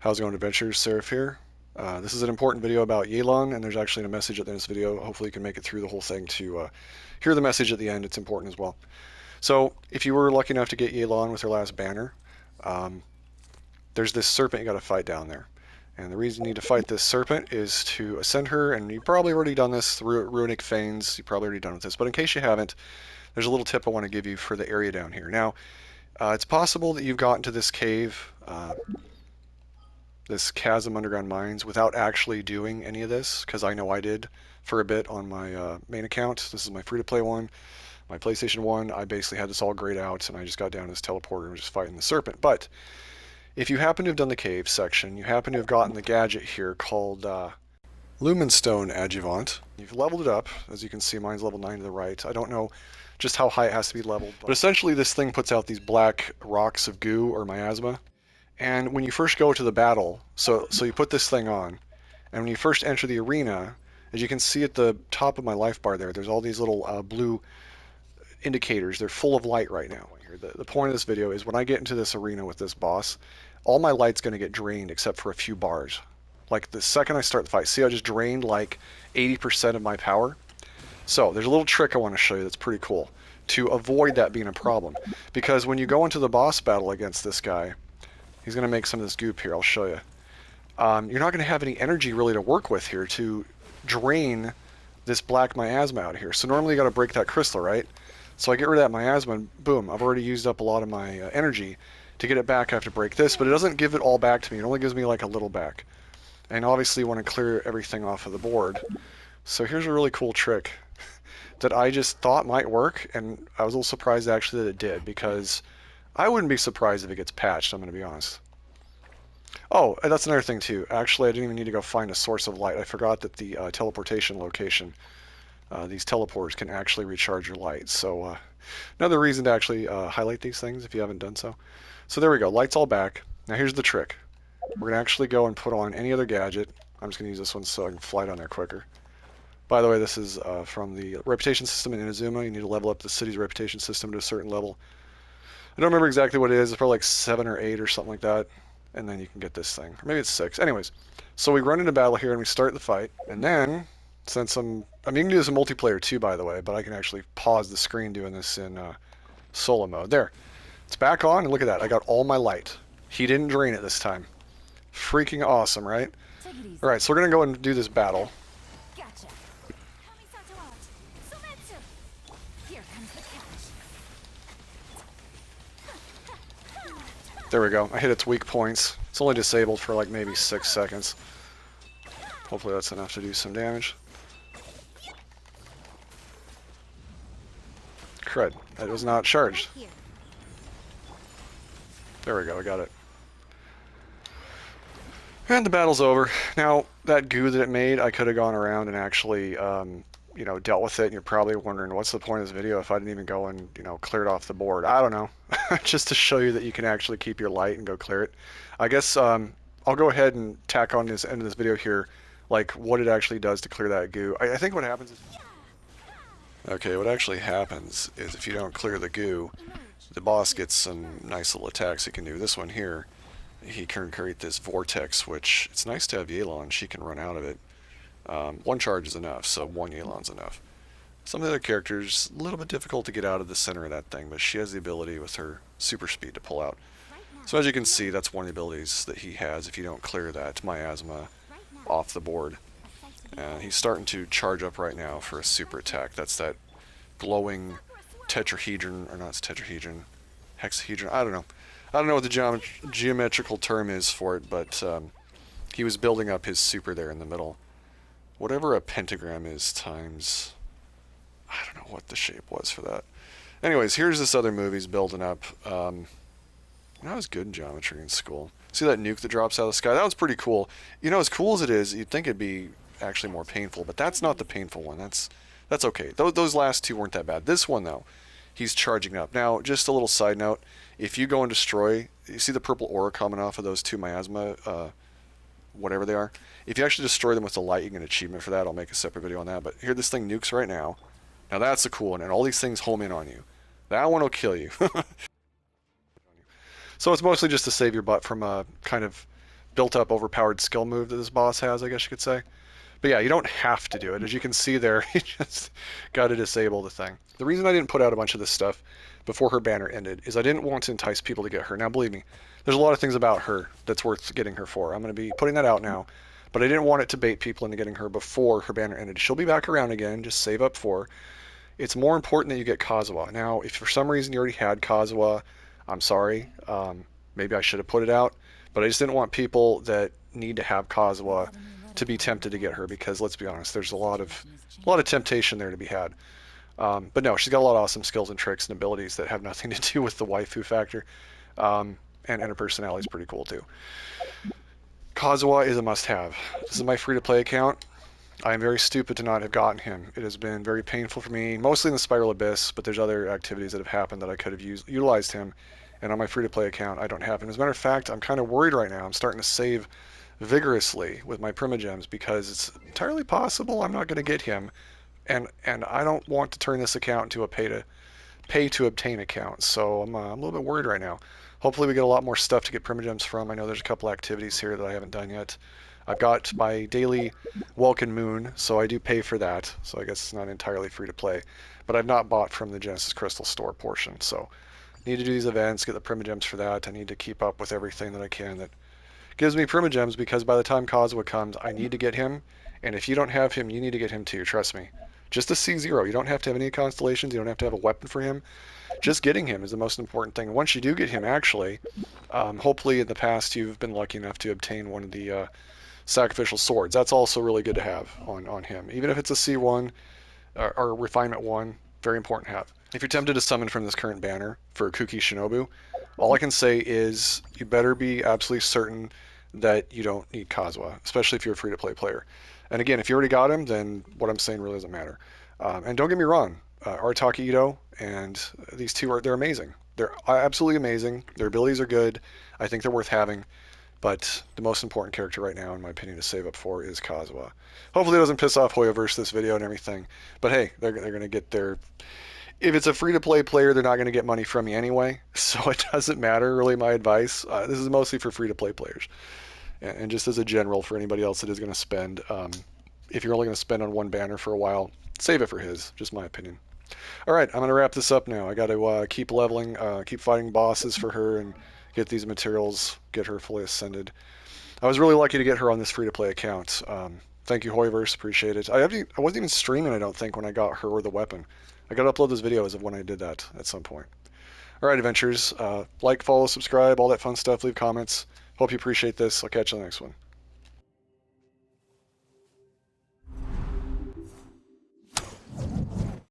How's it going, adventurers? Seraph here. This is an important video about yelan, and there's actually a message at the end of this video. Hopefully you can make it through the whole thing to hear the message at the end. It's important as well. So if you were lucky enough to get yelan with her last banner, there's this serpent you got to fight down there. And the reason you need to fight this serpent is to ascend her, and you've probably already done this through Ruinic Fangs. You've probably already done with this, but in case you haven't, there's a little tip I want to give you for the area down here. Now, it's possible that you've gotten to this cave, this chasm underground mines, without actually doing any of this, because I know I did for a bit on my main account. This is my free-to-play one, my PlayStation 1. I basically had this all grayed out, and I just got down to this teleporter and was just fighting the serpent. But if you happen to have done the cave section, you happen to have gotten the gadget here called Lumenstone Adjuvant. You've leveled it up. As you can see, mine's level 9 to the right. I don't know just how high it has to be leveled, but essentially this thing puts out these black rocks of goo or miasma. And when you first go to the battle, so you put this thing on, and when you first enter the arena, as you can see at the top of my life bar there's all these little blue indicators. They're full of light right now. The point of this video is when I get into this arena with this boss, all my light's going to get drained except for a few bars. Like the second I start the fight, see I just drained like 80% of my power? So there's a little trick I want to show you that's pretty cool to avoid that being a problem. Because when you go into the boss battle against this guy, he's going to make some of this goop here. I'll show you. You're not going to have any energy really to work with here to drain this black miasma out of here. So normally you got to break that crystal, right? So I get rid of that miasma and boom, I've already used up a lot of my energy. To get it back I have to break this, but it doesn't give it all back to me. It only gives me like a little back. And obviously you want to clear everything off of the board. So here's a really cool trick that I just thought might work, and I was a little surprised actually that it did, because I wouldn't be surprised if it gets patched, I'm going to be honest. Oh, that's another thing too. Actually, I didn't even need to go find a source of light. I forgot that the teleportation location, these teleporters can actually recharge your light. So another reason to actually highlight these things if you haven't done so. So there we go. Light's all back. Now here's the trick. We're going to actually go and put on any other gadget. I'm just going to use this one so I can fly down there quicker. By the way, this is from the reputation system in Inazuma. You need to level up the city's reputation system to a certain level. I don't remember exactly what it is. It's probably like 7 or 8 or something like that. And then you can get this thing. Or maybe it's 6. Anyways, so we run into battle here and we start the fight. And then, since I mean, you can do this in multiplayer too, by the way, but I can actually pause the screen doing this in solo mode. There. It's back on, and look at that. I got all my light. He didn't drain it this time. Freaking awesome, right? Alright, so we're going to go and do this battle. There we go. I hit its weak points. It's only disabled for like maybe 6 seconds. Hopefully that's enough to do some damage. Crud. That was not charged. There we go. I got it. And the battle's over. Now, that goo that it made, I could have gone around and actually, you know, dealt with it. And you're probably wondering, what's the point of this video if I didn't even go and, you know, clear it off the board? I don't know. Just to show you that you can actually keep your light and go clear it. I guess I'll go ahead and tack on this end of this video here, like what it actually does to clear that goo. I think what happens is... Okay, what actually happens is if you don't clear the goo, the boss gets some nice little attacks he can do. This one here, he can create this vortex, which it's nice to have yelan. She can run out of it. One charge is enough, so one yelan's enough. Some of the other characters, a little bit difficult to get out of the center of that thing, but she has the ability with her super speed to pull out. So as you can see, that's one of the abilities that he has if you don't clear that miasma off the board. And he's starting to charge up right now for a super attack. That's that glowing tetrahedron, or not tetrahedron, hexahedron, I don't know. I don't know what the geometrical term is for it, but he was building up his super there in the middle. Whatever a pentagram is times... I don't know what the shape was for that. Anyways, here's this other move he's building up. I was good in geometry in school. See that nuke that drops out of the sky? That was pretty cool. You know, as cool as it is, you'd think it'd be actually more painful, but that's not the painful one. That's okay. Those last two weren't that bad. This one, though, he's charging up. Now, just a little side note. If you go and destroy... You see the purple aura coming off of those two miasma... whatever they are? If you actually destroy them with the light, you get an achievement for that. I'll make a separate video on that. But here, this thing nukes right now. Now that's the cool one, and all these things home in on you. That one will kill you. So it's mostly just to save your butt from kind of built up overpowered skill move that this boss has, I guess you could say. But yeah, you don't have to do it. As you can see there, you just got to disable the thing. The reason I didn't put out a bunch of this stuff before her banner ended is I didn't want to entice people to get her. Now, believe me, there's a lot of things about her that's worth getting her for. I'm going to be putting that out now, but I didn't want it to bait people into getting her before her banner ended. She'll be back around again. Just save up for her. It's more important that you get Kazuha. Now, if for some reason you already had Kazuha, I'm sorry. Maybe I should have put it out, but I just didn't want people that need to have Kazuha to be tempted to get her because let's be honest, there's a lot of temptation there to be had. But no, she's got a lot of awesome skills and tricks and abilities that have nothing to do with the waifu factor. And her personality is pretty cool too. Kazuha is a must-have. This is my free-to-play account. I am very stupid to not have gotten him. It has been very painful for me, mostly in the Spiral Abyss, but there's other activities that have happened that I could have utilized him. And on my free-to-play account, I don't have him. As a matter of fact, I'm kind of worried right now. I'm starting to save vigorously with my Primogems because it's entirely possible I'm not going to get him. And I don't want to turn this account into a pay to obtain account. So I'm a little bit worried right now. Hopefully we get a lot more stuff to get Primogems from. I know there's a couple activities here that I haven't done yet. I've got my daily Welkin Moon, so I do pay for that. So I guess it's not entirely free to play. But I've not bought from the Genesis Crystal store portion. So I need to do these events, get the Primogems for that. I need to keep up with everything that I can that gives me Primogems because by the time Kazuha comes, I need to get him. And if you don't have him, you need to get him too, trust me. Just a C0. You don't have to have any constellations. You don't have to have a weapon for him. Just getting him is the most important thing. Once you do get him, actually, hopefully in the past you've been lucky enough to obtain one of the sacrificial swords. That's also really good to have on him. Even if it's a C1 or Refinement 1, very important to have. If you're tempted to summon from this current banner for Kuki Shinobu, all I can say is you better be absolutely certain that you don't need Kazuha, especially if you're a free-to-play player. And again, if you already got him, then what I'm saying really doesn't matter. And don't get me wrong, Arataki Ito and these two they're amazing. They're absolutely amazing. Their abilities are good. I think they're worth having. But the most important character right now, in my opinion, to save up for is Kazuha. Hopefully it doesn't piss off Hoyoverse this video and everything. But hey, they're going to get their... If it's a free-to-play player, they're not going to get money from me anyway. So it doesn't matter, really, my advice. This is mostly for free-to-play players. And just as a general for anybody else that is going to spend, if you're only going to spend on one banner for a while, save it for his, just my opinion. All right, I'm going to wrap this up now. I got to keep leveling, keep fighting bosses for her, and get these materials, get her fully ascended. I was really lucky to get her on this free-to-play account. Thank you, Hoyoverse. Appreciate it. I wasn't even streaming, I don't think, when I got her or the weapon. I got to upload those videos of when I did that at some point. All right, adventurers. Like, follow, subscribe, all that fun stuff. Leave comments. Hope you appreciate this. I'll catch you on the next one.